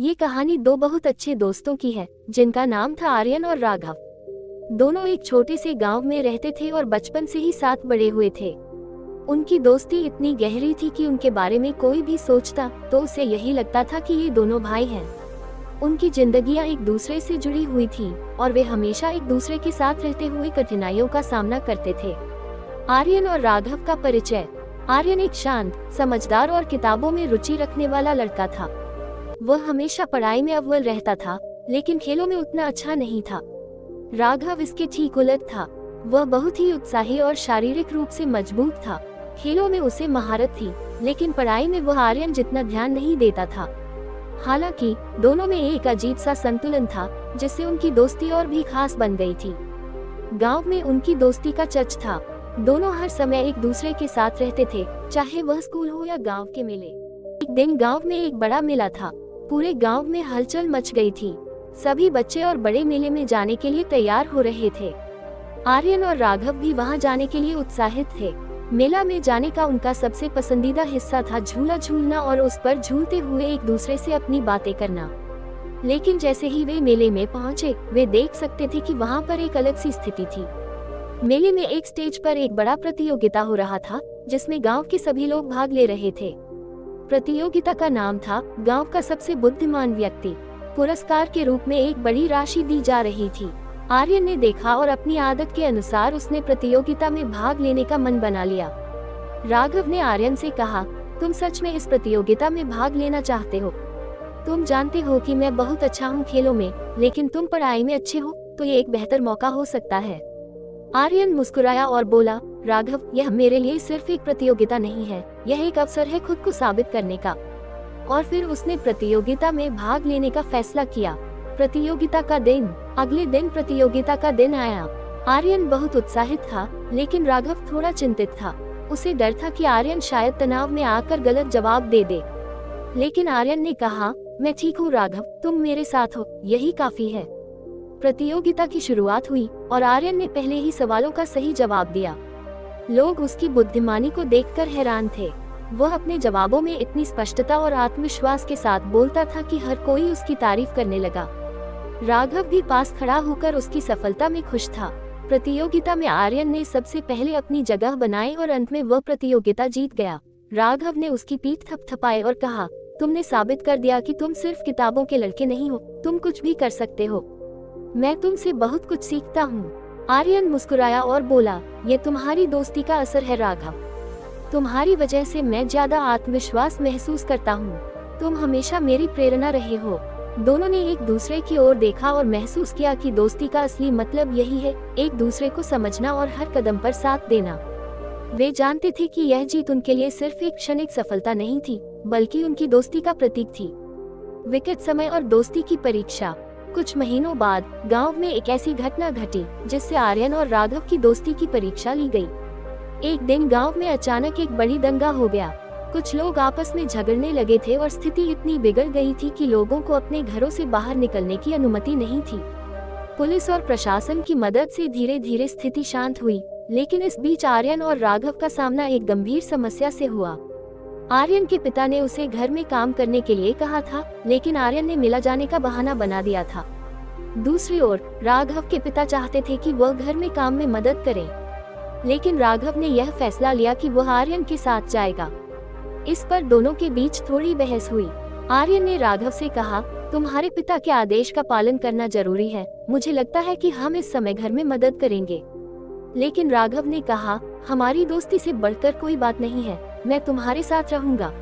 ये कहानी दो बहुत अच्छे दोस्तों की है जिनका नाम था आर्यन और राघव। दोनों एक छोटे से गांव में रहते थे और बचपन से ही साथ बड़े हुए थे। उनकी दोस्ती इतनी गहरी थी कि उनके बारे में कोई भी सोचता तो उसे यही लगता था कि ये दोनों भाई हैं। उनकी जिंदगियां एक दूसरे से जुड़ी हुई थी और वे हमेशा एक दूसरे के साथ रहते हुए कठिनाइयों का सामना करते थे। आर्यन और राघव का परिचय। आर्यन एक शांत, समझदार और किताबों में रुचि रखने वाला लड़का था। वह हमेशा पढ़ाई में अव्वल रहता था, लेकिन खेलों में उतना अच्छा नहीं था। राघव इसके ठीक उलट था। वह बहुत ही उत्साही और शारीरिक रूप से मजबूत था। खेलों में उसे महारत थी, लेकिन पढ़ाई में वह आर्यन जितना ध्यान नहीं देता था। हालांकि दोनों में एक अजीब सा संतुलन था, जिससे उनकी दोस्ती और भी खास बन गई थी। गांव में उनकी दोस्ती का चर्च था। दोनों हर समय एक दूसरे के साथ रहते थे, चाहे वह स्कूल हो या गांव के मेले। एक दिन गांव में एक बड़ा मेला था। पूरे गांव में हलचल मच गई थी। सभी बच्चे और बड़े मेले में जाने के लिए तैयार हो रहे थे। आर्यन और राघव भी वहां जाने के लिए उत्साहित थे। मेला में जाने का उनका सबसे पसंदीदा हिस्सा था झूला झूलना और उस पर झूलते हुए एक दूसरे से अपनी बातें करना। लेकिन जैसे ही वे मेले में पहुंचे, वे देख सकते थे कि वहां पर एक अलग सी स्थिति थी। मेले में एक स्टेज पर एक बड़ा प्रतियोगिता हो रहा था, जिसमें गांव के सभी लोग भाग ले रहे थे। प्रतियोगिता का नाम था गांव का सबसे बुद्धिमान व्यक्ति। पुरस्कार के रूप में एक बड़ी राशि दी जा रही थी। आर्यन ने देखा और अपनी आदत के अनुसार उसने प्रतियोगिता में भाग लेने का मन बना लिया। राघव ने आर्यन से कहा, तुम सच में इस प्रतियोगिता में भाग लेना चाहते हो? तुम जानते हो कि मैं बहुत अच्छा हूँ खेलों में, लेकिन तुम पढ़ाई में अच्छे हो, तो ये एक बेहतर मौका हो सकता है। आर्यन मुस्कुराया और बोला, राघव, यह मेरे लिए सिर्फ एक प्रतियोगिता नहीं है, यह एक अवसर है खुद को साबित करने का। और फिर उसने प्रतियोगिता में भाग लेने का फैसला किया। प्रतियोगिता का दिन। अगले दिन प्रतियोगिता का दिन आया। आर्यन बहुत उत्साहित था, लेकिन राघव थोड़ा चिंतित था। उसे डर था कि आर्यन शायद तनाव में आकर गलत जवाब दे दे। लेकिन आर्यन ने कहा, मैं ठीक हूँ राघव, तुम मेरे साथ हो, यही काफी है। प्रतियोगिता की शुरुआत हुई और आर्यन ने पहले ही सवालों का सही जवाब दिया। लोग उसकी बुद्धिमानी को देखकर हैरान थे। वह अपने जवाबों में इतनी स्पष्टता और आत्मविश्वास के साथ बोलता था कि हर कोई उसकी तारीफ करने लगा। राघव भी पास खड़ा होकर उसकी सफलता में खुश था। प्रतियोगिता में आर्यन ने सबसे पहले अपनी जगह बनाई और अंत में वह प्रतियोगिता जीत गया। राघव ने उसकी पीठ थपथपाई और कहा, तुमने साबित कर दिया कि तुम सिर्फ किताबों के लड़के नहीं हो, तुम कुछ भी कर सकते हो। मैं तुमसे बहुत कुछ सीखता हूँ। आर्यन मुस्कुराया और बोला, ये तुम्हारी दोस्ती का असर है राघव। तुम्हारी वजह से मैं ज्यादा आत्मविश्वास महसूस करता हूँ। तुम हमेशा मेरी प्रेरणा रहे हो। दोनों ने एक दूसरे की ओर देखा और महसूस किया कि दोस्ती का असली मतलब यही है, एक दूसरे को समझना और हर कदम पर साथ देना। वे जानते थे कि यह जीत उनके लिए सिर्फ एक क्षणिक सफलता नहीं थी, बल्कि उनकी दोस्ती का प्रतीक थी। विकट समय और दोस्ती की परीक्षा। कुछ महीनों बाद गांव में एक ऐसी घटना घटी जिससे आर्यन और राघव की दोस्ती की परीक्षा ली गई। एक दिन गांव में अचानक एक बड़ी दंगा हो गया। कुछ लोग आपस में झगड़ने लगे थे और स्थिति इतनी बिगड़ गई थी कि लोगों को अपने घरों से बाहर निकलने की अनुमति नहीं थी। पुलिस और प्रशासन की मदद से धीरे धीरे स्थिति शांत हुई, लेकिन इस बीच आर्यन और राघव का सामना एक गंभीर समस्या से हुआ। आर्यन के पिता ने उसे घर में काम करने के लिए कहा था, लेकिन आर्यन ने मिला जाने का बहाना बना दिया था। दूसरी ओर राघव के पिता चाहते थे कि वह घर में काम में मदद करे, लेकिन राघव ने यह फैसला लिया कि वह आर्यन के साथ जाएगा। इस पर दोनों के बीच थोड़ी बहस हुई। आर्यन ने राघव से कहा, तुम्हारे पिता के आदेश का पालन करना जरूरी है, मुझे लगता है कि हम इस समय घर में मदद करेंगे। लेकिन राघव ने कहा, हमारी दोस्ती से बढ़कर कोई बात नहीं है, मैं तुम्हारे साथ रहूंगा।